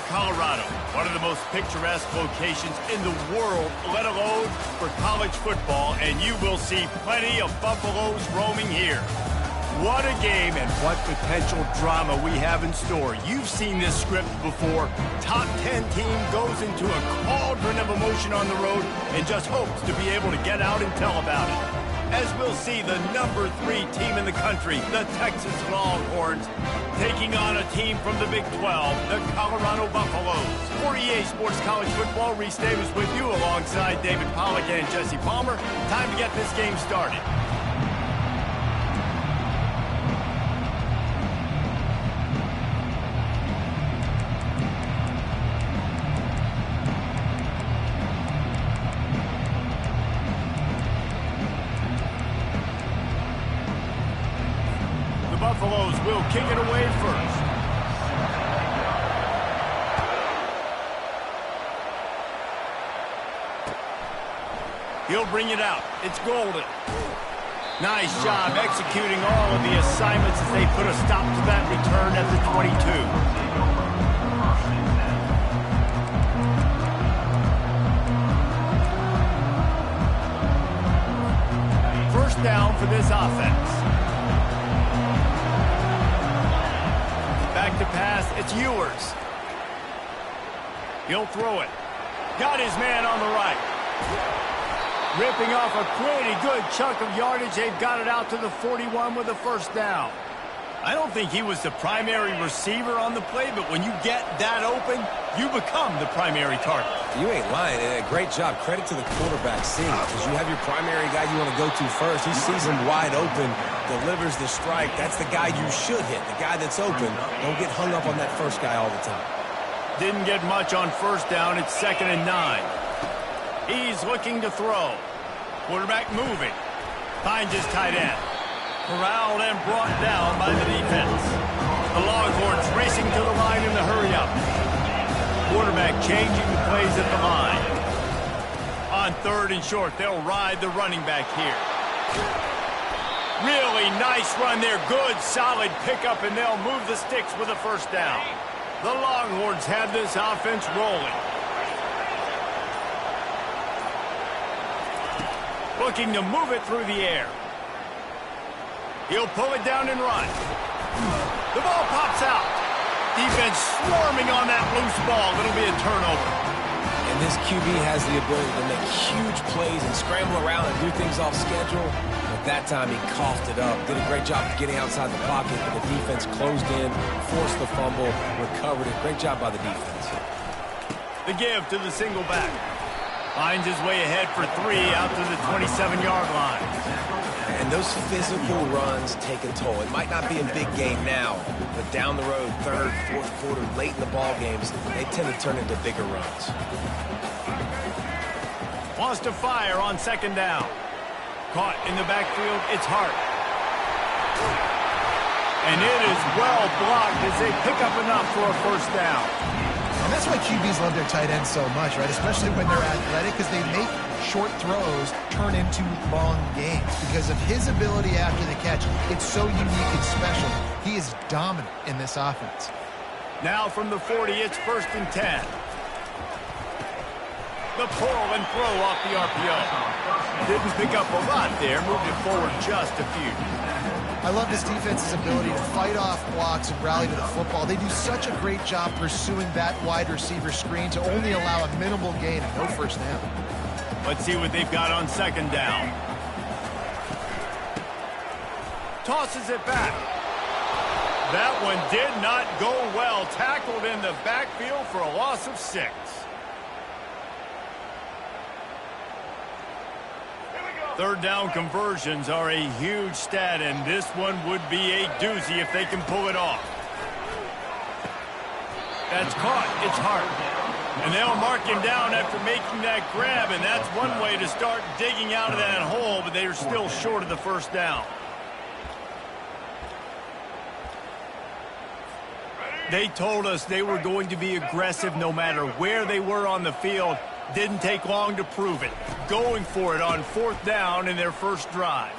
Colorado, one of the most picturesque locations in the world, let alone for college football, and you will see plenty of Buffaloes roaming here. What a game and what potential drama we have in store. You've seen this script before. Top 10 team goes into a cauldron of emotion on the road and just hopes to be able to get out and tell about it. As we'll see the number 3 team in the country, the Texas Longhorns, taking on a team from the Big 12, the Colorado Buffaloes. For EA Sports College Football, Reese Davis with you alongside David Pollack and Jesse Palmer. Time to get this game started. Buffaloes will kick it away first. He'll bring it out. It's Golden. Nice job executing all of the assignments as they put a stop to that return at the 22. First down for this offense. Back to pass, it's Ewers. He'll throw it. Got his man on the right. Ripping off a pretty good chunk of yardage. They've got it out to the 41 with a first down. I don't think he was the primary receiver on the play, but when you get that open, you become the primary target. You ain't lying, and a great job. Credit to the quarterback seeing it, because you have your primary guy you want to go to first. He sees him wide open, delivers the strike. That's the guy you should hit, the guy that's open. Don't get hung up on that first guy all the time. Didn't get much on first down. It's 2nd and 9. He's looking to throw. Quarterback moving. Finds his tight end. Corralled and brought down by the defense. The Longhorns racing to the line in the hurry-up. Quarterback changing the plays at the line. On 3rd and short, they'll ride the running back here. Really nice run there. Good, solid pickup, and they'll move the sticks with a first down. The Longhorns have this offense rolling. Looking to move it through the air. He'll pull it down and run. The ball pops out. Defense swarming on that loose ball. It'll be a turnover. And this QB has the ability to make huge plays and scramble around and do things off schedule. But that time he coughed it up. Did a great job of getting outside the pocket, but the defense closed in, forced the fumble, recovered it. Great job by the defense. The give to the single back. Finds his way ahead for 3 out to the 27-yard line. And those physical runs take a toll. It might not be a big game now, but down the road, 3rd, 4th quarter, late in the ball games, they tend to turn into bigger runs. Wants to fire on 2nd down. Caught in the backfield, it's Hart. And it is well blocked as they pick up enough for a first down. And that's why QBs love their tight ends so much, right? Especially when they're athletic, because they make short throws turn into long games. Because of his ability after the catch, it's so unique and special. He is dominant in this offense. Now from the 40, it's 1st and 10. The pull and throw off the RPO. Didn't pick up a lot there, moved it forward just a few. I love this defense's ability to fight off blocks and rally to the football. They do such a great job pursuing that wide receiver screen to only allow a minimal gain and no first down. Let's see what they've got on 2nd down. Tosses it back. That one did not go well. Tackled in the backfield for a loss of 6. 3rd down conversions are a huge stat, and this one would be a doozy if they can pull it off. That's caught. It's Hart. And they'll mark him down after making that grab, and that's one way to start digging out of that hole, but they are still short of the first down. They told us they were going to be aggressive no matter where they were on the field. Didn't take long to prove it. Going for it on 4th down in their first drive.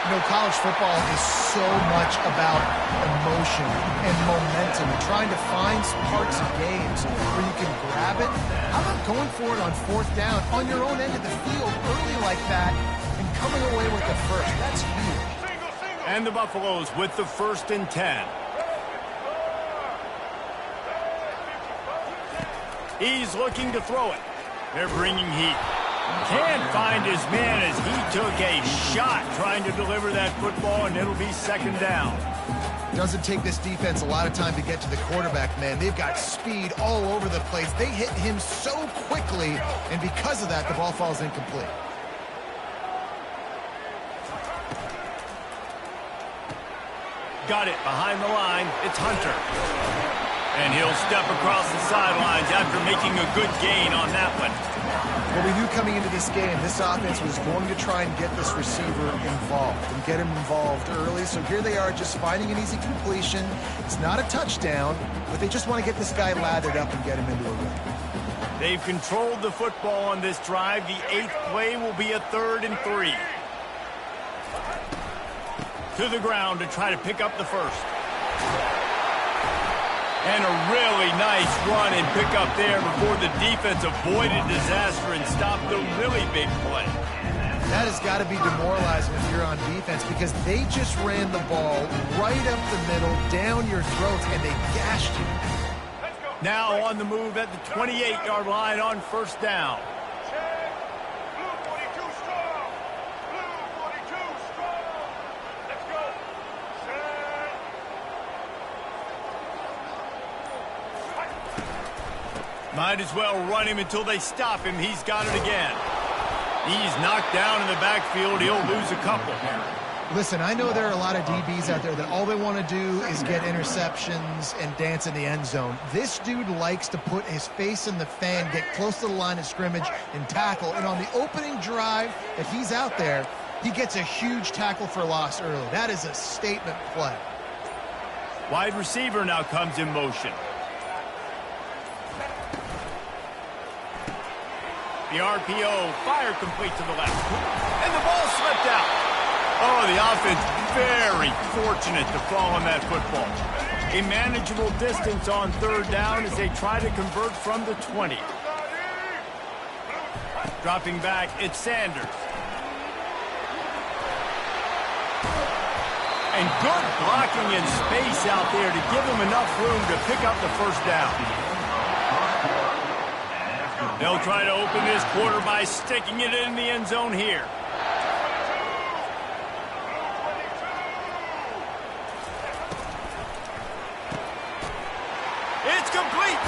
You know, college football is so much about emotion and momentum and trying to find parts of games where you can grab it. How about going for it on 4th down on your own end of the field early like that and coming away with the first? That's huge. And the Buffaloes with the 1st and 10. He's looking to throw it. They're bringing heat. Can't find his man as he took a shot trying to deliver that football, and it'll be 2nd down. Doesn't take this defense a lot of time to get to the quarterback, man. They've got speed all over the place. They hit him so quickly, and because of that, the ball falls incomplete. Got it behind the line. It's Hunter. And he'll step across the sidelines after making a good gain on that one. Well, we knew coming into this game, this offense was going to try and get this receiver involved and get him involved early. So here they are just finding an easy completion. It's not a touchdown, but they just want to get this guy lathered up and get him into a rhythm. They've controlled the football on this drive. The 8th play will be a 3rd and 3. To the ground to try to pick up the first. And a really nice run and pick up there before the defense avoided disaster and stopped the really big play. That has got to be demoralizing if you're on defense because they just ran the ball right up the middle, down your throats, and they gashed you. Now on the move at the 28-yard line on 1st down. Might as well run him until they stop him. He's got it again. He's knocked down in the backfield. He'll lose a couple. Listen, I know there are a lot of DBs out there that all they want to do is get interceptions and dance in the end zone. This dude likes to put his face in the fan, get close to the line of scrimmage, and tackle. And on the opening drive that he's out there, he gets a huge tackle for loss early. That is a statement play. Wide receiver now comes in motion. The RPO, fire complete to the left. And the ball slipped out. Oh, the offense very fortunate to fall on that football. A manageable distance on 3rd down as they try to convert from the 20. Dropping back, it's Sanders. And good blocking in space out there to give him enough room to pick up the 1st down. They'll try to open this quarter by sticking it in the end zone here. It's complete,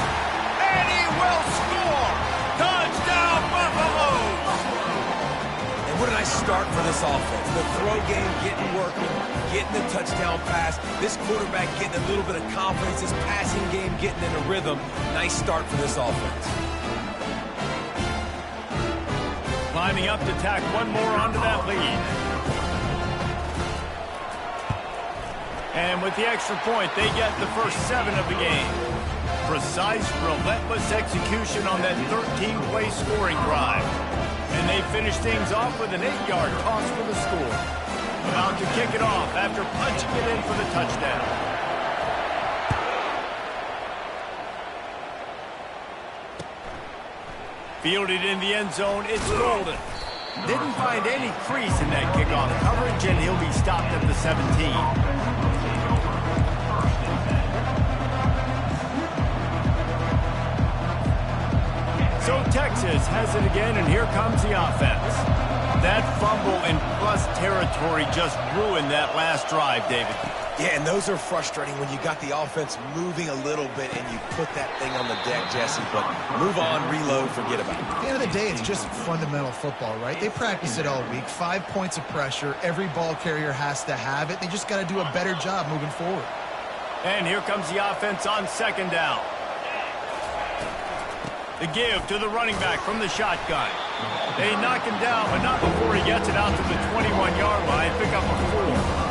and he will score. Touchdown, Buffaloes! And what a nice start for this offense. The throw game getting working, getting the touchdown pass. This quarterback getting a little bit of confidence. This passing game getting in a rhythm. Nice start for this offense. Climbing up to tack one more onto that lead. And with the extra point, they get the first 7 of the game. Precise, relentless execution on that 13-play scoring drive. And they finish things off with an 8-yard toss for the score. About to kick it off after punching it in for the touchdown. Fielded in the end zone, it's Golden. Didn't find any crease in that kickoff coverage, and he'll be stopped at the 17. So Texas has it again, and here comes the offense. That fumble in plus territory just ruined that last drive, David. Yeah, and those are frustrating when you got the offense moving a little bit and you put that thing on the deck, Jesse. But move on, reload, forget about it. At the end of the day, it's just fundamental football, right? They practice it all week. 5 points of pressure. Every ball carrier has to have it. They just got to do a better job moving forward. And here comes the offense on 2nd down. The give to the running back from the shotgun. They knock him down, but not before he gets it out to the 21-yard line. Pick up a 4.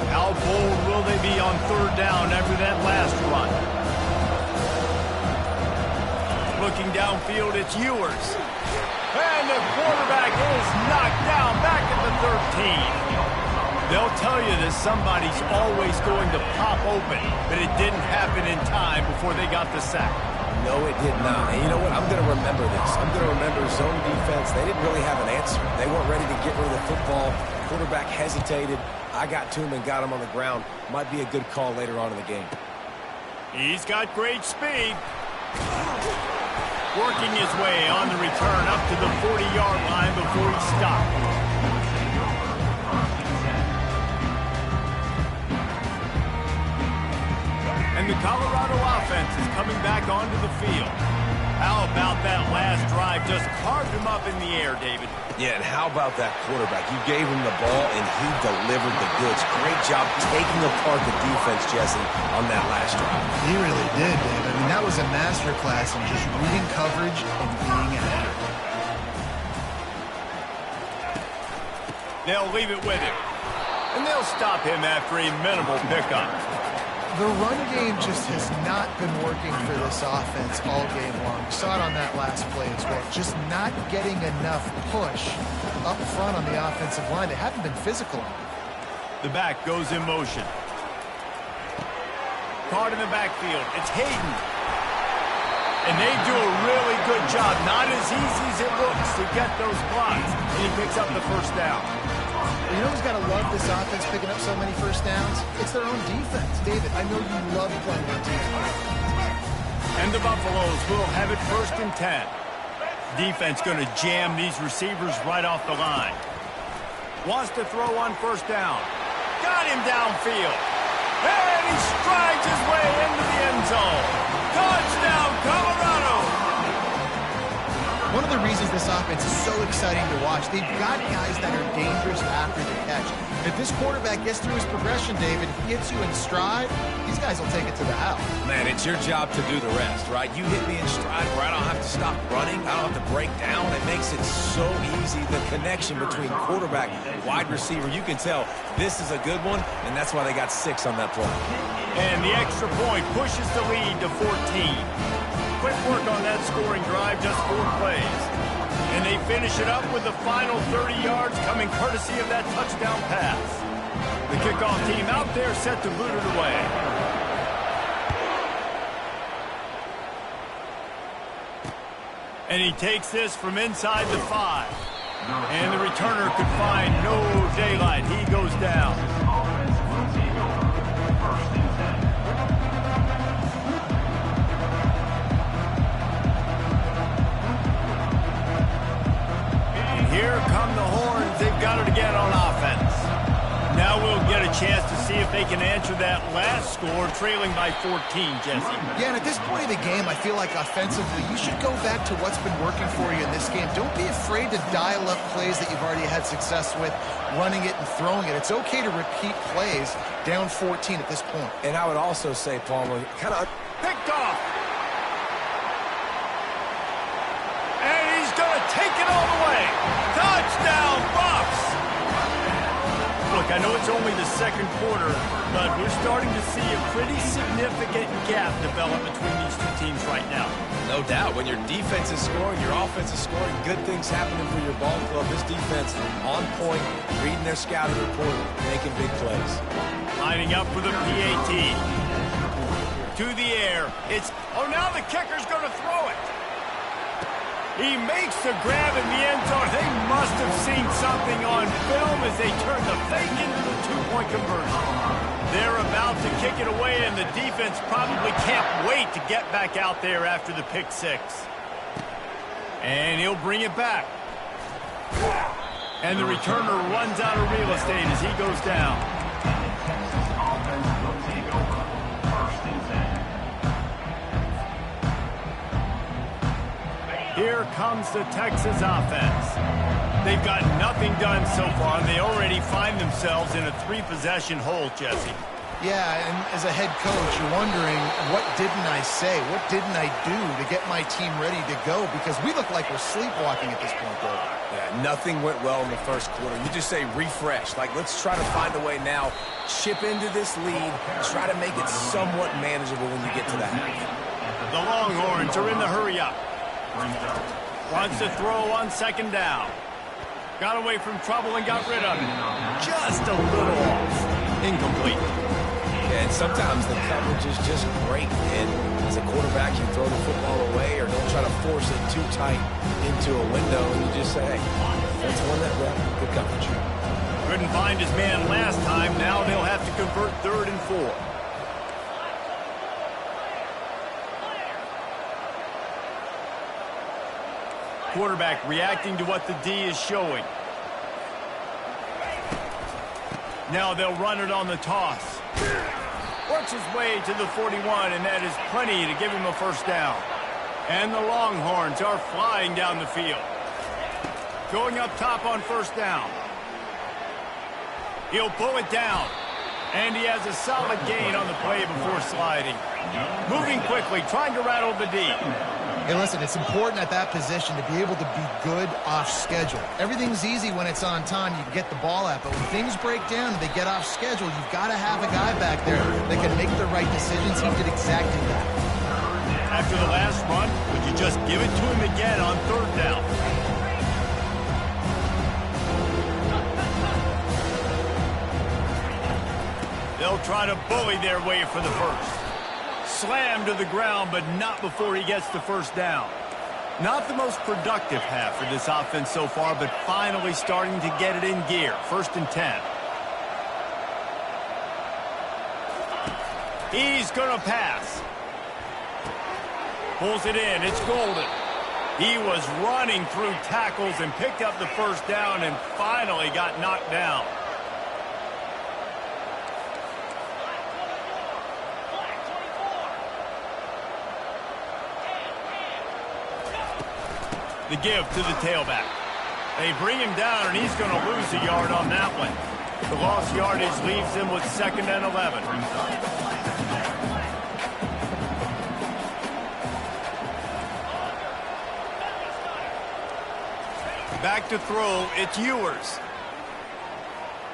How bold will they be on 3rd down after that last run? Looking downfield, it's Ewers. And the quarterback is is knocked down back at the 13. They'll tell you that somebody's always going to pop open, but it didn't happen in time before they got the sack. No, it did not. And you know what? I'm going to remember this. I'm going to remember zone defense. They didn't really have an answer. They weren't ready to get rid of the football. Quarterback hesitated. I got to him and got him on the ground. Might be a good call later on in the game. He's got great speed. Working his way on the return up to the 40-yard line before he stopped. And the Colorado offense is coming back onto the field. How about that last drive? Just carved him up in the air, David. Yeah, and how about that quarterback? You gave him the ball, and he delivered the goods. Great job taking apart the defense, Jesse, on that last drive. He really did, Dave. I mean, that was a masterclass in just reading coverage and being accurate. They'll leave it with him. And they'll stop him after a minimal pickup. The run game just has not been working for this offense all game long. We saw it on that last play as well. Just not getting enough push up front on the offensive line. They haven't been physical. The back goes in motion. Caught in the backfield. It's Hayden. And they do a really good job. Not as easy as it looks to get those blocks. And he picks up the first down. You know who's got to love this offense picking up so many first downs? It's their own defense. David, I know you love playing on defense. And the Buffaloes will have it 1st and 10. Defense going to jam these receivers right off the line. Wants to throw on 1st down. Got him downfield. And he strides his way into the end zone. Touchdown, Colorado! One of the reasons this offense is so exciting to watch, they've got guys that are dangerous after the catch. If this quarterback gets through his progression, David, hits you in stride, these guys will take it to the house. Man, it's your job to do the rest, right? You hit me in stride where I don't have to stop running. I don't have to break down. It makes it so easy. The connection between quarterback and wide receiver, you can tell this is a good one, and that's why they got 6 on that play. And the extra point pushes the lead to 14. Quick work on that scoring drive, just 4 plays. And they finish it up with the final 30 yards coming courtesy of that touchdown pass. The kickoff team out there set to boot it away. And he takes this from inside the 5. And the returner could find no daylight. He goes down. Here come the horns. They've got it again on offense. Now we'll get a chance to see if they can answer that last score, trailing by 14, Jesse. Yeah, and at this point of the game, I feel like offensively, you should go back to what's been working for you in this game. Don't be afraid to dial up plays that you've already had success with, running it and throwing it. It's okay to repeat plays down 14 at this point. And I would also say, Palmer, kind of picked off. And he's going to take it all the way. Touchdown, Buffs! Look, I know it's only the 2nd quarter, but we're starting to see a pretty significant gap develop between these 2 teams right now. no doubt. When your defense is scoring, your offense is scoring, good things happening for your ball club. This defense on point, reading their scouting report, making big plays. Lining up for the PAT. To the air. It's, oh, now the kicker's going to throw it. He makes the grab in the end zone. They must have seen something on film as they turn the fake into the two-point conversion. They're about to kick it away, and the defense probably can't wait to get back out there after the pick six. And he'll bring it back. And the returner runs out of real estate as he goes down. Here comes the Texas offense. They've got nothing done so far, and they already find themselves in a three-possession hole, Jesse. Yeah, and as a head coach, you're wondering, what didn't I say? What didn't I do to get my team ready to go? Because we look like we're sleepwalking at this point, though. Yeah, nothing went well in the first quarter. You just say refresh. Like, let's try to find a way now. Chip into this lead. Try to make it somewhat manageable when you get to the half. The Longhorns are in the hurry-up. Wants to throw on second down. Got away from trouble and got rid of it. Just a little off. Incomplete. And sometimes the coverage is just great. And as a quarterback, you throw the football away or don't try to force it too tight into a window. And you just say, hey, that's one that rep. Good coverage. Couldn't find his man last time. Now they'll have to convert 3rd and 4. Quarterback reacting to what the D is showing. Now they'll run it on the toss. Works his way to the 41, and that is plenty to give him a first down. And the Longhorns are flying down the field. Going up top on first down. He'll pull it down. And he has a solid gain on the play before sliding. Moving quickly, trying to rattle the D. Hey, listen, it's important at that position to be able to be good off schedule. Everything's easy when it's on time. You can get the ball out. But when things break down and they get off schedule, you've got to have a guy back there that can make the right decisions. He did exactly that. After the last run, would you just give it to him again on 3rd down? They'll try to bully their way for the first. Slammed to the ground, but not before he gets the first down. Not the most productive half for this offense so far, but finally starting to get it in gear. 1st and 10. He's going to pass. Pulls it in. It's Golden. He was running through tackles and picked up the first down and finally got knocked down. The give to the tailback. They bring him down, and he's going to lose a yard on that one. The lost yardage leaves him with 2nd and 11. Back to throw, it's Ewers.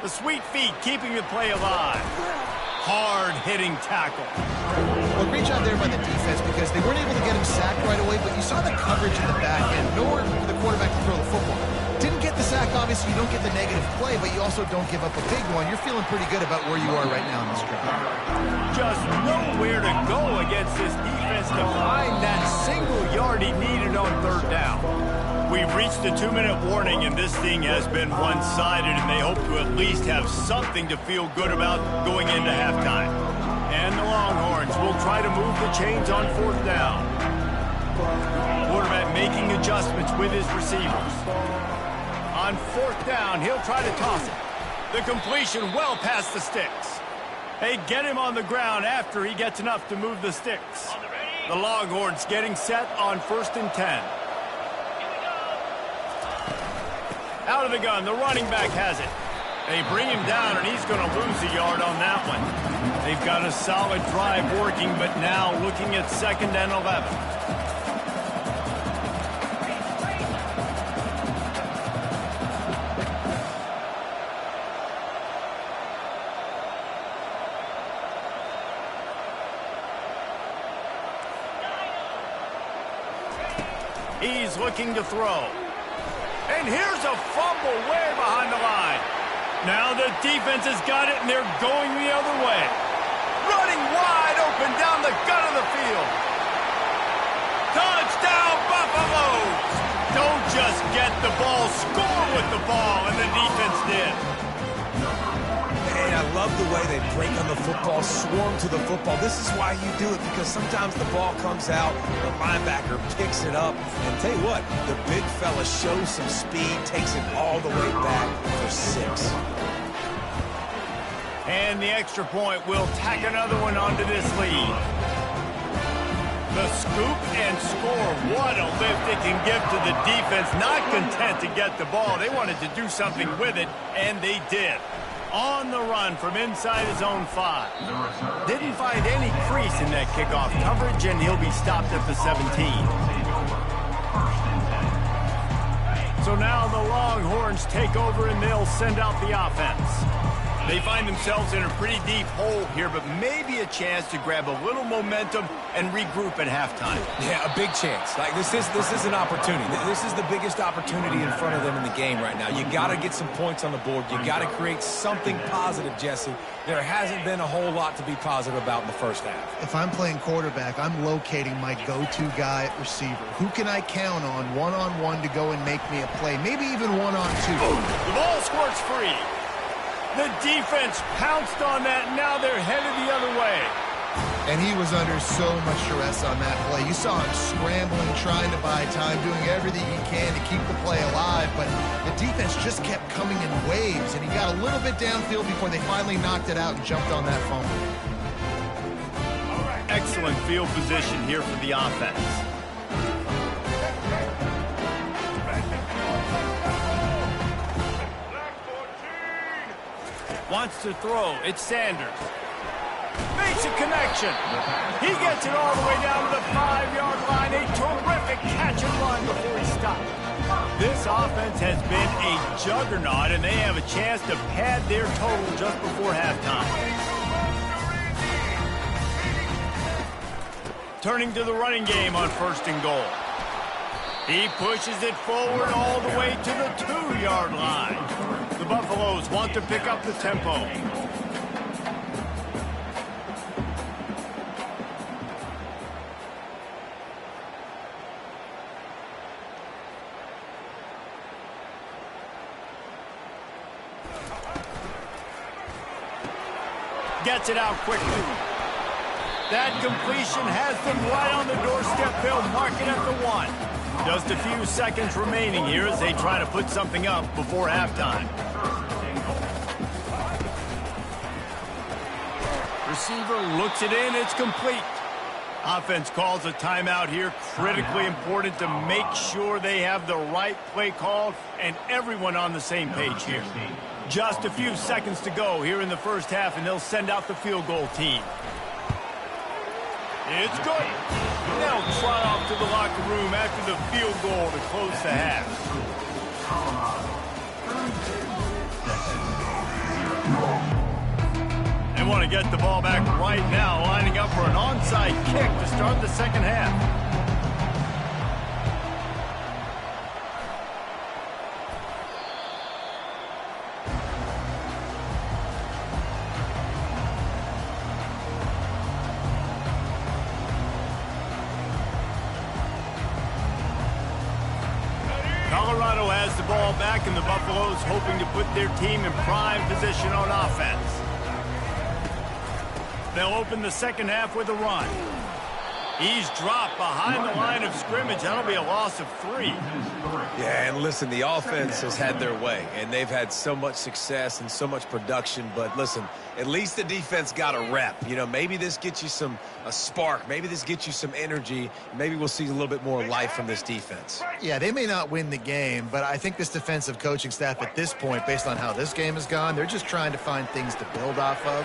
The sweet feet keeping the play alive. Hard-hitting tackle. Well, great job there by the defense because they weren't able to get him sacked right away, but you saw the coverage in the back end. Nowhere for the quarterback to throw the football. Didn't get the sack, obviously. You don't get the negative play, but you also don't give up a big one. You're feeling pretty good about where you are right now in this drive. Just nowhere to go against this defense to find that single yard he needed on 3rd down. We've reached the 2-minute warning, and this thing has been one-sided, and they hope to at least have something to feel good about going into halftime. And the Longhorns will try to move the chains on 4th down. Quarterback making adjustments with his receivers. On 4th down, he'll try to toss it. The completion well past the sticks. They get him on the ground after he gets enough to move the sticks. The Longhorns getting set on 1st and 10. Out of the gun, the running back has it. They bring him down, and he's going to lose a yard on that one. They've got a solid drive working, but now looking at 2nd and 11. He's looking to throw. And here's a fumble way behind the line. Now the defense has got it, and they're going the other way. Running wide open down the gut of the field. Touchdown, Buffaloes! Don't just get the ball, score with the ball, and the defense did. And I love the way they break on the football, swarm to the football. This is why you do it, because sometimes the ball comes out, the linebacker picks it up, and tell you what, the big fella shows some speed, takes it all the way back for 6. And the extra point will tack another one onto this lead. The scoop and score. What a lift it can give to the defense. Not content to get the ball. They wanted to do something with it, and they did. On the run from inside his own 5. Didn't find any crease in that kickoff coverage, and he'll be stopped at the 17. So now the Longhorns take over, and they'll send out the offense. They find themselves in a pretty deep hole here, but maybe a chance to grab a little momentum and regroup at halftime. Yeah, a big chance. Like this is an opportunity. This is the biggest opportunity in front of them in the game right now. You got to get some points on the board. You got to create something positive, Jesse. There hasn't been a whole lot to be positive about in the first half. If I'm playing quarterback, I'm locating my go-to guy at receiver. Who can I count on one-on-one to go and make me a play? Maybe even one-on-two. The ball squirts free. The defense pounced on that, and now they're headed the other way. And he was under so much stress on that play. You saw him scrambling, trying to buy time, doing everything he can to keep the play alive, but the defense just kept coming in waves, and he got a little bit downfield before they finally knocked it out and jumped on that fumble. Excellent field position here for the offense. Wants to throw. It's Sanders. Makes a connection. He gets it all the way down to the 5-yard line. A terrific catch and run before he stopped. This offense has been a juggernaut, and they have a chance to pad their total just before halftime. Turning to the running game on 1st and goal. He pushes it forward all the way to the 2-yard line. The Buffaloes want to pick up the tempo. Gets it out quickly. That completion has them right on the doorstep. They'll mark it at the 1. Just a few seconds remaining here as they try to put something up before halftime. Receiver looks it in. It's complete. Offense calls a timeout here. Critically important to make sure they have the right play call and everyone on the same page here. Just a few seconds to go here in the first half, and they'll send out the field goal team. It's good. Now trot off to the locker room after the field goal to close the half. They want to get the ball back right now, lining up for an onside kick to start the second half. Colorado has the ball back, and the Buffaloes hoping to put their team in prime position on offense. They'll open the second half with a run. He's dropped behind the line of scrimmage. That'll be a loss of 3. Yeah, and listen, the offense has had their way, and they've had so much success and so much production. But listen, at least the defense got a rep. You know, maybe this gets you a spark. Maybe this gets you some energy. Maybe we'll see a little bit more life from this defense. Yeah, they may not win the game, but I think this defensive coaching staff at this point, based on how this game has gone, they're just trying to find things to build off of.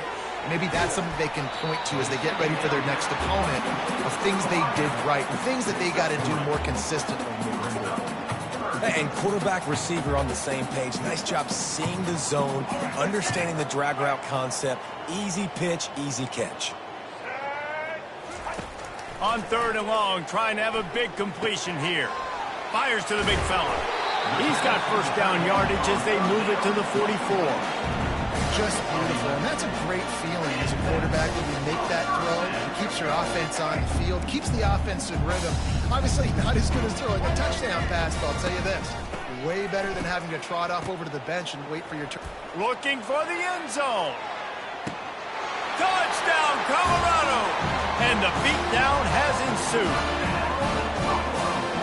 Maybe that's something they can point to as they get ready for their next opponent of things they did right and things that they got to do more consistently moving forward. And quarterback receiver on the same page. Nice job seeing the zone, understanding the drag route concept. Easy pitch, easy catch. On 3rd and long, trying to have a big completion here. Fires to the big fella. He's got first down yardage as they move it to the 44. Just beautiful, and that's a great feeling as a quarterback when you make that throw. It keeps your offense on the field, keeps the offense in rhythm. Obviously, not as good as throwing a touchdown pass, but I'll tell you this, way better than having to trot off over to the bench and wait for your turn. Looking for the end zone. Touchdown, Colorado! And the beatdown has ensued.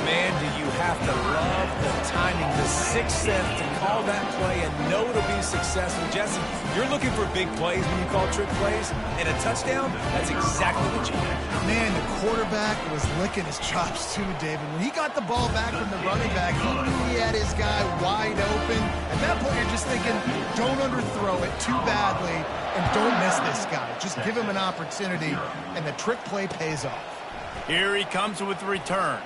Man, do you have to love the timing, the sixth sense to call that play and know it'll be successful. Jesse, you're looking for big plays when you call trick plays, and a touchdown, that's exactly what you need. Man, the quarterback was licking his chops too, David. When he got the ball back from the running back, he knew he had his guy wide open. At that point, you're just thinking, don't underthrow it too badly, and don't miss this guy. Just give him an opportunity, and the trick play pays off. Here he comes with the return.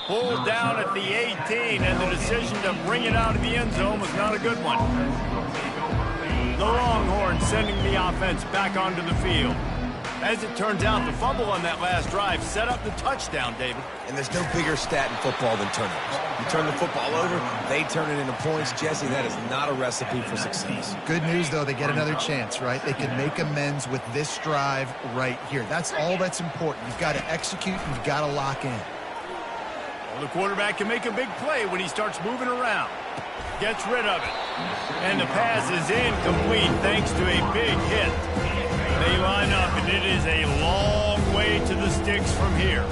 Pulled down at the 18, and the decision to bring it out of the end zone was not a good one. The Longhorns sending the offense back onto the field. As it turns out, the fumble on that last drive set up the touchdown, David. And there's no bigger stat in football than turnovers. You turn the football over, they turn it into points. Jesse, that is not a recipe for success. Good news, though, they get another chance, right? They can make amends with this drive right here. That's all that's important. You've got to execute and you've got to lock in. Well, the quarterback can make a big play when he starts moving around. Gets rid of it. And the pass is incomplete thanks to a big hit. They line up, and it is a long way to the sticks from here.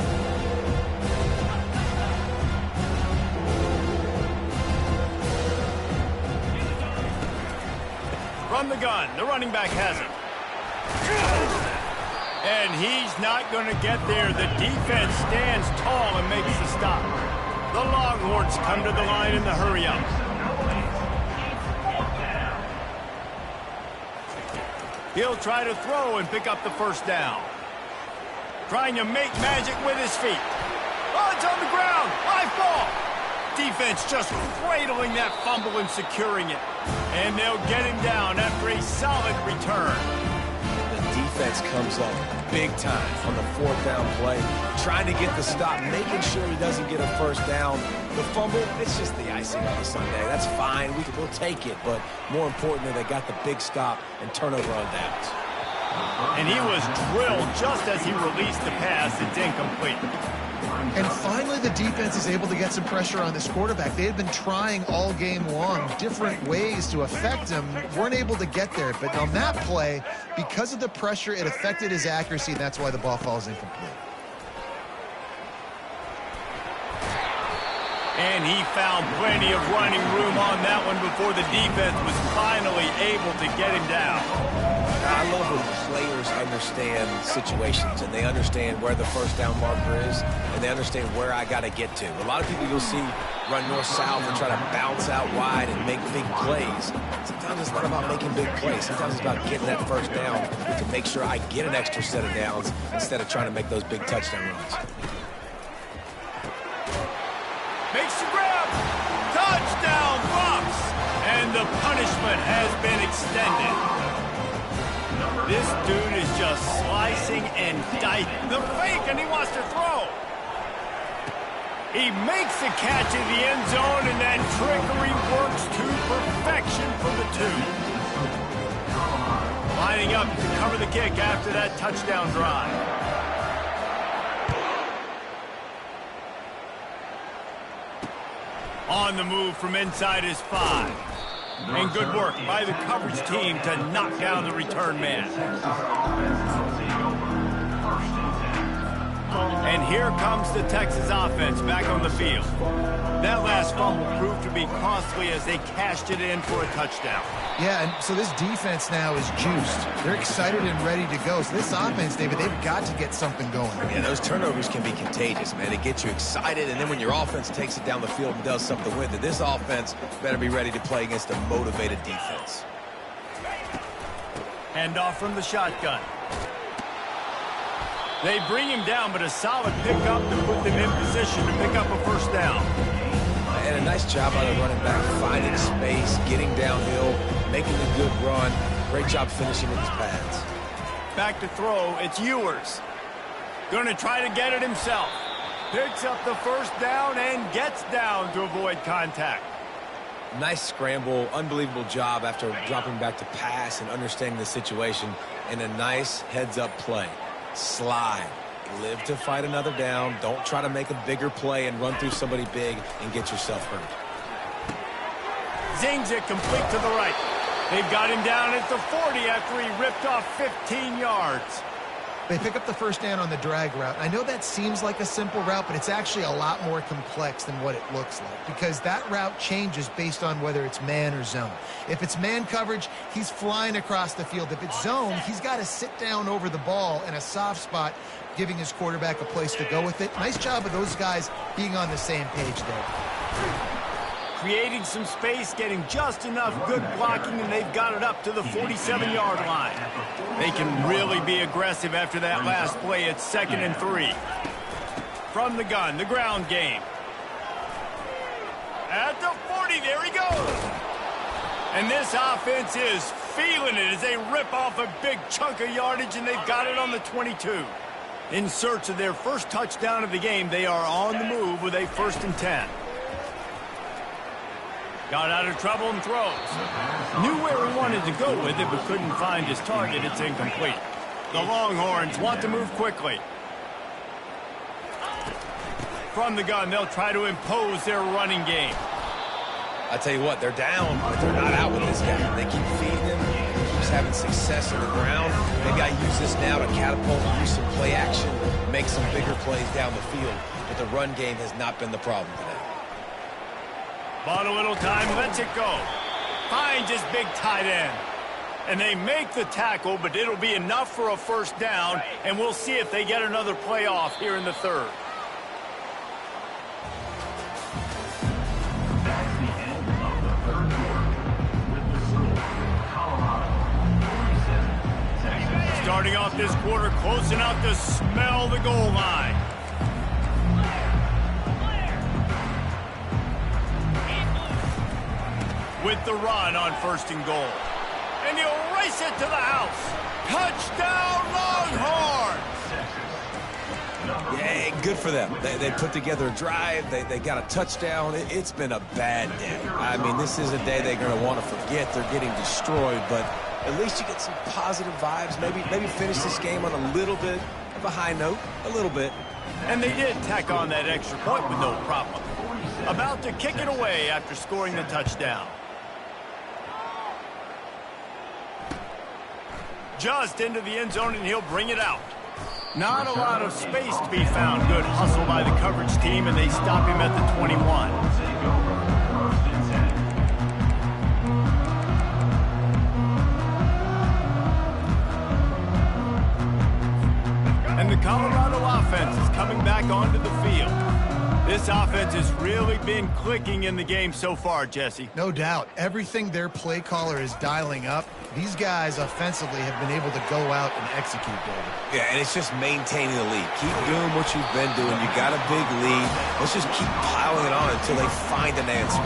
From the gun, the running back has it. And he's not going to get there. The defense stands tall and makes the stop. The Longhorns come to the line in the hurry-up. He'll try to throw and pick up the first down. Trying to make magic with his feet. Oh, it's on the ground. High ball. Defense just cradling that fumble and securing it. And they'll get him down after a solid return. The defense comes up big time on the fourth down play. Trying to get the stop, making sure he doesn't get a first down. The fumble, it's just the icing on the sundae. That's fine. We'll take it. But more importantly, they got the big stop and turnover on downs. And he was drilled just as he released the pass. It's incomplete. And finally, the defense is able to get some pressure on this quarterback. They had been trying all game long different ways to affect him. Weren't able to get there. But on that play, because of the pressure, it affected his accuracy, and that's why the ball falls incomplete. And he found plenty of running room on that one before the defense was finally able to get him down. I love when players understand situations and they understand where the first down marker is and they understand where I got to get to. A lot of people you'll see run north-south and try to bounce out wide and make big plays. Sometimes it's not about making big plays. Sometimes it's about getting that first down to make sure I get an extra set of downs instead of trying to make those big touchdown runs. Makes the grab. Touchdown, Bucks. And the punishment has been extended. This dude is just slicing and dicing. The fake, and he wants to throw. He makes the catch in the end zone, and that trickery works to perfection for the two. Lining up to cover the kick after that touchdown drive. On the move from inside his 5. And good work by the coverage team to knock down the return man. And here comes the Texas offense back on the field. That last fumble proved to be costly as they cashed it in for a touchdown. Yeah, and so this defense now is juiced. They're excited and ready to go. So this offense, David, they've got to get something going. Yeah, those turnovers can be contagious, man. It gets you excited, and then when your offense takes it down the field and does something with it, this offense better be ready to play against a motivated defense. Handoff from the shotgun. They bring him down, but a solid pickup to put them in position to pick up a first down. And a nice job by the running back, finding space, getting downhill, making a good run. Great job finishing with his pads. Back to throw, it's Ewers. Going to try to get it himself. Picks up the first down and gets down to avoid contact. Nice scramble, unbelievable job after dropping back to pass and understanding the situation, and a nice heads-up play. Slide. Live to fight another down. Don't try to make a bigger play and run through somebody big and get yourself hurt. Zings it complete to the right. They've got him down at the 40 after he ripped off 15 yards. They pick up the first down on the drag route. I know that seems like a simple route, but it's actually a lot more complex than what it looks like because that route changes based on whether it's man or zone. If it's man coverage, he's flying across the field. If it's zone, he's got to sit down over the ball in a soft spot, giving his quarterback a place to go with it. Nice job of those guys being on the same page there. Creating some space, getting just enough good blocking, and they've got it up to the 47-yard line. They can really be aggressive after that last play. It's 2nd and 3. From the gun, the ground game. At the 40, there he goes. And this offense is feeling it as they rip off a big chunk of yardage, and they've got it on the 22. In search of their first touchdown of the game, they are on the move with a 1st and 10. Got out of trouble and throws. Knew where he wanted to go with it, but couldn't find his target. It's incomplete. The Longhorns want to move quickly. From the gun, they'll try to impose their running game. I tell you what, they're down, but they're not out with this guy. They keep feeding him. He keeps having success on the ground. They got to use this now to catapult and use some play action, make some bigger plays down the field. But the run game has not been the problem today. Bought a little time, lets it go. Finds his big tight end. And they make the tackle, but it'll be enough for a 1st down, and we'll see if they get another play off here in the 3rd. Starting off this quarter, close enough to smell the goal line. With the run on 1st and goal. And he'll race it to the house. Touchdown, Longhorns! Yeah, good for them. They put together a drive. They got a touchdown. It's been a bad day. I mean, this is a day they're going to want to forget. They're getting destroyed, but at least you get some positive vibes. Maybe finish this game on a little bit of a high note. A little bit. And they did tack on that extra point with no problem. About to kick it away after scoring the touchdown. Just into the end zone, and he'll bring it out. Not a lot of space to be found. Good hustle by the coverage team, and they stop him at the 21. And the Colorado offense is coming back onto the field. This offense has really been clicking in the game so far, Jesse. No doubt. Everything their play caller is dialing up, these guys offensively have been able to go out and execute, David. Yeah, and it's just maintaining the lead. Keep doing what you've been doing. You got a big lead. Let's just keep piling it on until they find an answer.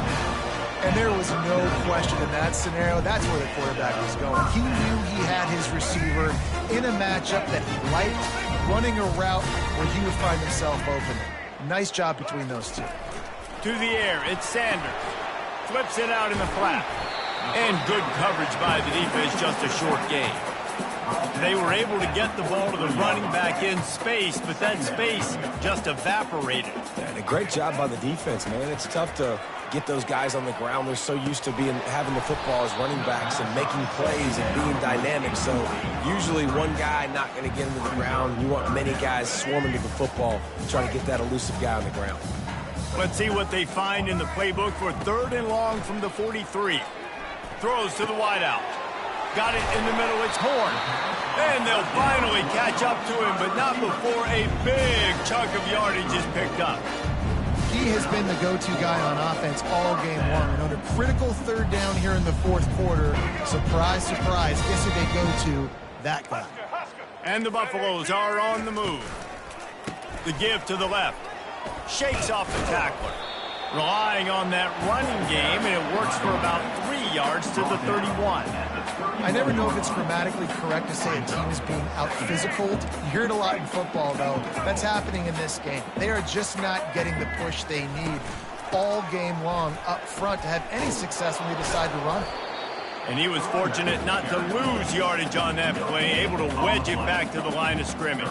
And there was no question in that scenario. That's where the quarterback was going. He knew he had his receiver in a matchup that he liked, running a route where he would find himself open. Nice job between those two. To the air, it's Sanders. Flips it out in the flat. And good coverage by the defense, just a short gain. They were able to get the ball to the running back in space, but that space just evaporated. And a great job by the defense, man. It's tough to get those guys on the ground. They're so used to having the football as running backs and making plays and being dynamic. So usually one guy not going to get into the ground. You want many guys swarming to the football, trying to get that elusive guy on the ground. Let's see what they find in the playbook for 3rd and long from the 43. Throws to the wideout. Got it in the middle, it's Horn. And they'll finally catch up to him, but not before a big chunk of yardage is picked up. He has been the go-to guy on offense all game long. And on a critical 3rd down here in the 4th quarter, surprise, surprise, guess who they go to? That guy. And the Buffaloes are on the move. The give to the left. Shakes off the tackler. Relying on that running game, and it works for about 3 yards to the 31. I never know if it's grammatically correct to say a team is being out-physicaled. You hear it a lot in football, though. That's happening in this game. They are just not getting the push they need all game long up front to have any success when they decide to run. And he was fortunate not to lose yardage on that play, able to wedge it back to the line of scrimmage.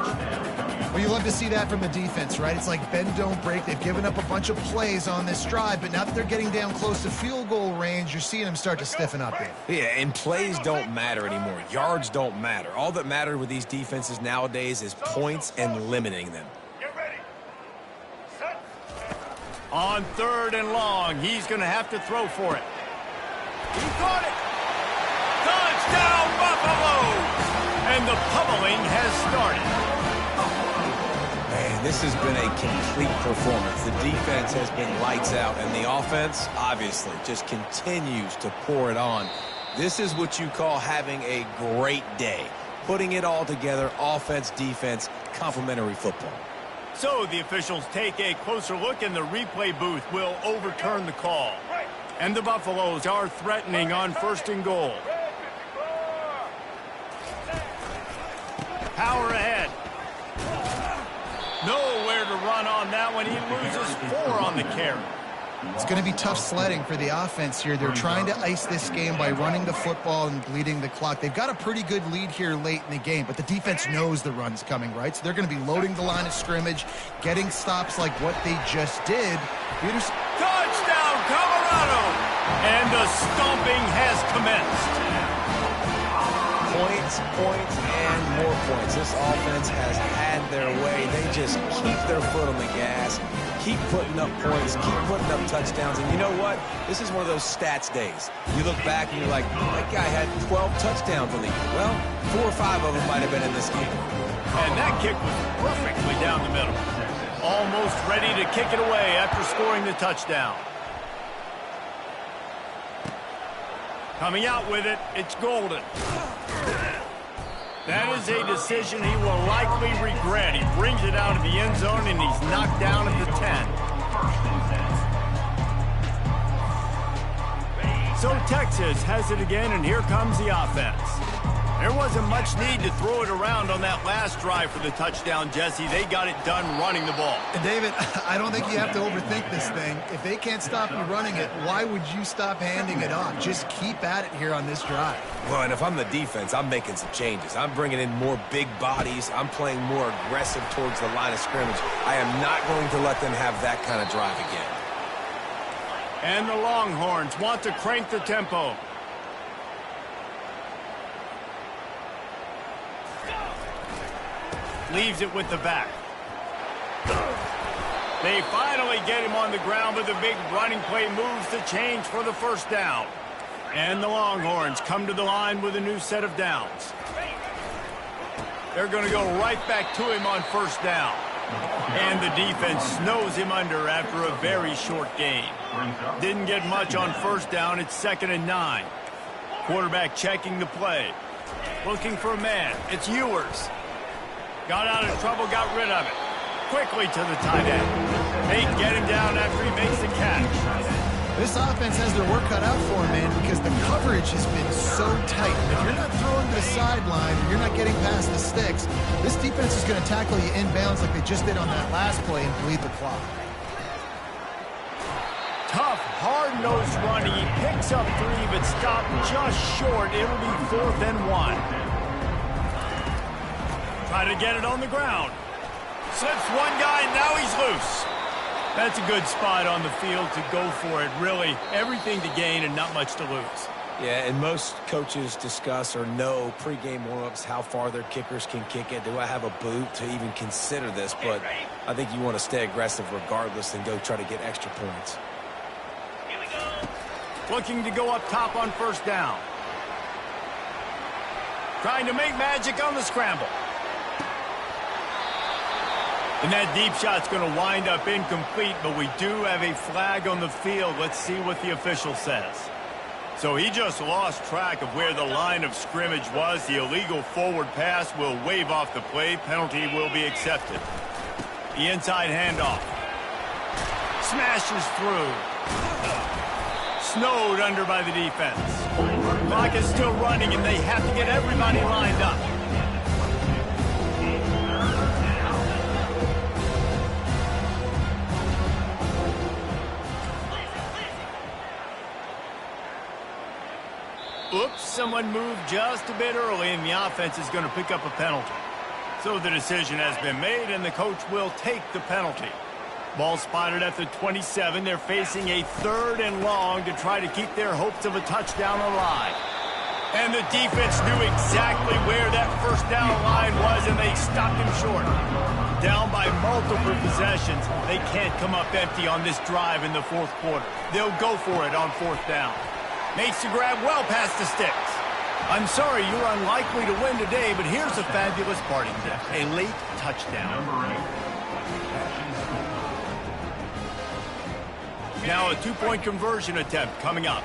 Well, you love to see that from the defense, right? It's like bend, don't break. They've given up a bunch of plays on this drive, but now that they're getting down close to field goal range, you're seeing them start to stiffen up here. Yeah, and plays don't matter anymore. Yards don't matter. All that matters with these defenses nowadays is points and limiting them. Get ready. Set. On 3rd and long, he's going to have to throw for it. He caught it. Touchdown, Buffaloes! And the pummeling has started. Man, this has been a complete performance. The defense has been lights out, and the offense, obviously, just continues to pour it on. This is what you call having a great day. Putting it all together, offense, defense, complementary football. So the officials take a closer look, and the replay booth will overturn the call. And the Buffaloes are threatening on 1st and goal. Power ahead. Nowhere to run on that one. He loses 4 on the carry. It's going to be tough sledding for the offense here. They're trying to ice this game by running the football and bleeding the clock. They've got a pretty good lead here late in the game, but the defense knows the run's coming, right? So they're going to be loading the line of scrimmage, getting stops like what they just did. Touchdown, Colorado! And the stomping has commenced. Points, and more points. This offense has had their way. They just keep their foot on the gas, keep putting up points, keep putting up touchdowns. And you know what? This is one of those stats days. You look back and you're like, that guy had 12 touchdowns on the year. Well, 4 or 5 of them might have been in this game. And that kick was perfectly down the middle. Almost ready to kick it away after scoring the touchdown. Coming out with it, it's Golden. That is a decision he will likely regret. He brings it out of the end zone, and he's knocked down at the 10. So Texas has it again, and here comes the offense. There wasn't much need to throw it around on that last drive for the touchdown, Jesse. They got it done running the ball. And David, I don't think you have to overthink this thing. If they can't stop you running it, why would you stop handing it off? Just keep at it here on this drive. Well, and if I'm the defense, I'm making some changes. I'm bringing in more big bodies. I'm playing more aggressive towards the line of scrimmage. I am not going to let them have that kind of drive again. And the Longhorns want to crank the tempo. Leaves it with the back. They finally get him on the ground, but the big running play moves the change for the first down. And the Longhorns come to the line with a new set of downs. They're going to go right back to him on first down. And the defense snows him under after a very short gain. Didn't get much on first down. It's 2nd and 9. Quarterback checking the play. Looking for a man. It's Ewers. Got out of trouble, got rid of it. Quickly to the tight end. They get him down after he makes the catch. This offense has their work cut out for him, man, because the coverage has been so tight. If you're not throwing to the sideline, you're not getting past the sticks, this defense is going to tackle you inbounds like they just did on that last play and bleed the clock. Tough, hard-nosed running. He picks up 3, but stopped just short. It'll be 4th and 1. Try to get it on the ground. Slips one guy, and now he's loose. That's a good spot on the field to go for it. Really, everything to gain and not much to lose. Yeah, and most coaches discuss or know pregame warm-ups how far their kickers can kick it. Do I have a boot to even consider this? But I think you want to stay aggressive regardless and go try to get extra points. Here we go. Looking to go up top on first down. Trying to make magic on the scramble. And that deep shot's going to wind up incomplete, but we do have a flag on the field. Let's see what the official says. So he just lost track of where the line of scrimmage was. The illegal forward pass will wave off the play. Penalty will be accepted. The inside handoff. Smashes through. Snowed under by the defense. Clock is still running, and they have to get everybody lined up. Oops, someone moved just a bit early, and the offense is going to pick up a penalty. So the decision has been made, and the coach will take the penalty. Ball spotted at the 27. They're facing a 3rd and long to try to keep their hopes of a touchdown alive. And the defense knew exactly where that first down line was, and they stopped him short. Down by multiple possessions, they can't come up empty on this drive in the 4th quarter. They'll go for it on 4th down. Makes the grab well past the sticks. I'm sorry you're unlikely to win today, but here's a fabulous parting gift. A late touchdown. Now a 2-point conversion attempt coming up.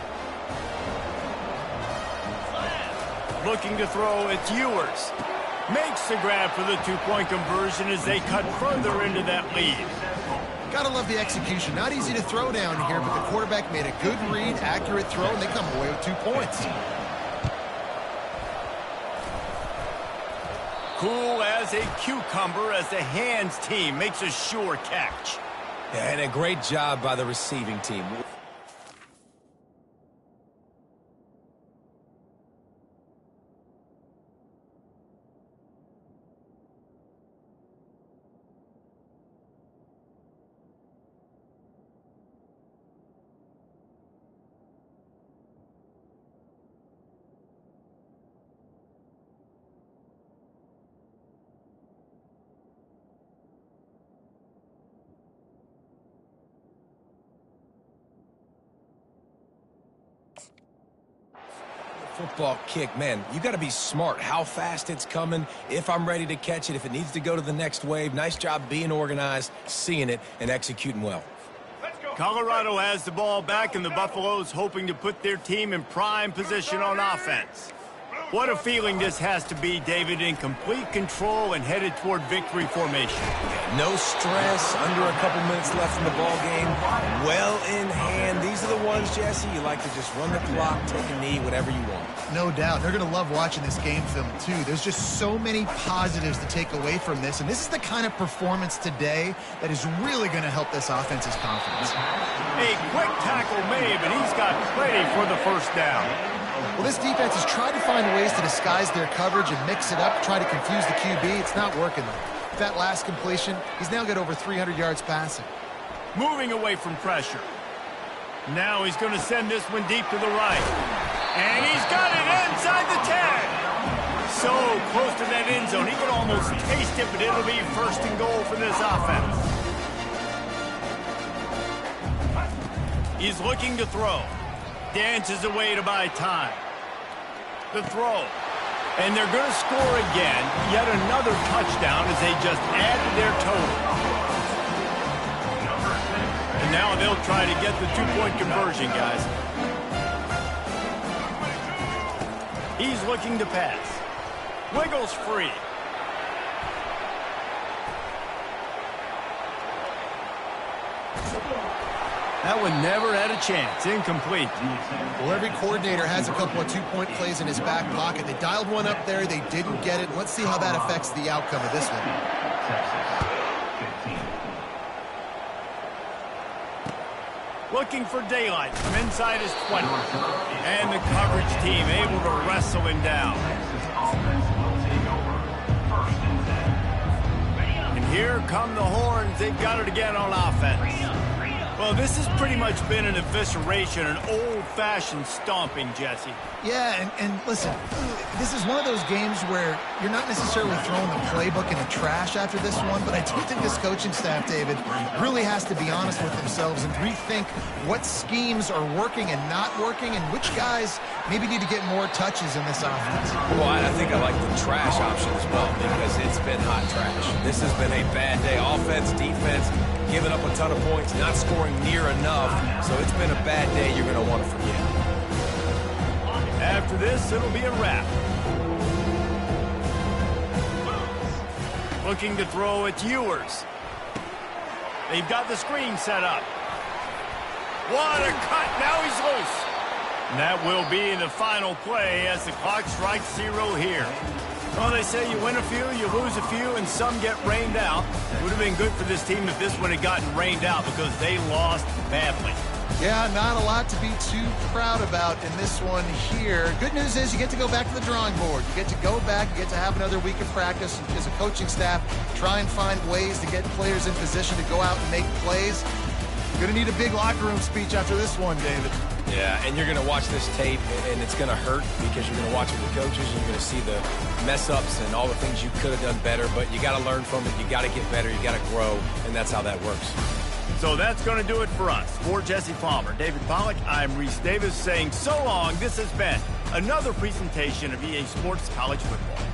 Looking to throw, it's Ewers. Makes the grab for the 2-point conversion as they cut further into that lead. Gotta love the execution. Not easy to throw down here, but the quarterback made a good read, accurate throw, and they come away with 2 points. Cool as a cucumber as the hands team makes a sure catch. Yeah, and a great job by the receiving team. Football kick, man, you got to be smart how fast it's coming, if I'm ready to catch it, if it needs to go to the next wave. Nice job being organized, seeing it, and executing well. Colorado has the ball back, and the Buffaloes hoping to put their team in prime position on offense. What a feeling this has to be, David, in complete control and headed toward victory formation. Yeah, no stress, under a couple minutes left in the ball game, well in hand. These are the ones, Jesse, you like to just run the clock, take a knee, whatever you want. No doubt. They're going to love watching this game film, too. There's just so many positives to take away from this, and this is the kind of performance today that is really going to help this offense's confidence. A quick tackle made, but he's got plenty for the first down. Well, this defense has tried to find ways to disguise their coverage and mix it up, try to confuse the QB. It's not working, though. That last completion, he's now got over 300 yards passing. Moving away from pressure. Now he's going to send this one deep to the right. And he's got it inside the 10. So close to that end zone. He can almost taste it, but it'll be first and goal for this offense. He's looking to throw. Dances away to buy time. The throw. And they're going to score again. Yet another touchdown as they just added their total. And now they'll try to get the two-point conversion, guys. He's looking to pass. Wiggles free. That one never had a chance. Incomplete. Well, every coordinator has a couple of two-point plays in his back pocket. They dialed one up there. They didn't get it. Let's see how that affects the outcome of this one. Looking for daylight from inside his 20. And the coverage team able to wrestle him down. And here come the horns. They've got it again on offense. Well, this has pretty much been an evisceration, an old-fashioned stomping, Jesse. Yeah, and listen, this is one of those games where you're not necessarily throwing the playbook in the trash after this one, but I do think this coaching staff, David, really has to be honest with themselves and rethink what schemes are working and not working and which guys maybe need to get more touches in this offense. Well, I think I like the trash option as well because it's been hot trash. This has been a bad day. Offense, defense, giving up a ton of points, not scoring near enough. So it's been a bad day you're going to want to forget. After this, it'll be a wrap. Looking to throw, it's Ewers. They've got the screen set up. What a cut. Now he's loose. And that will be the final play as the clock strikes 0 here. Well, they say you win a few, you lose a few, and some get rained out. It would have been good for this team if this one had gotten rained out because they lost badly. Yeah, not a lot to be too proud about in this one here. Good news is you get to go back to the drawing board. You get to go back, you get to have another week of practice as a coaching staff, try and find ways to get players in position to go out and make plays. You're going to need a big locker room speech after this one, David. Yeah, and you're going to watch this tape, and it's going to hurt because you're going to watch it with coaches, and you're going to see the mess-ups and all the things you could have done better, but you got to learn from it. You got to get better. You got to grow, and that's how that works. So that's going to do it for us. For Jesse Palmer, David Pollack, I'm Reese Davis saying so long. This has been another presentation of EA Sports College Football.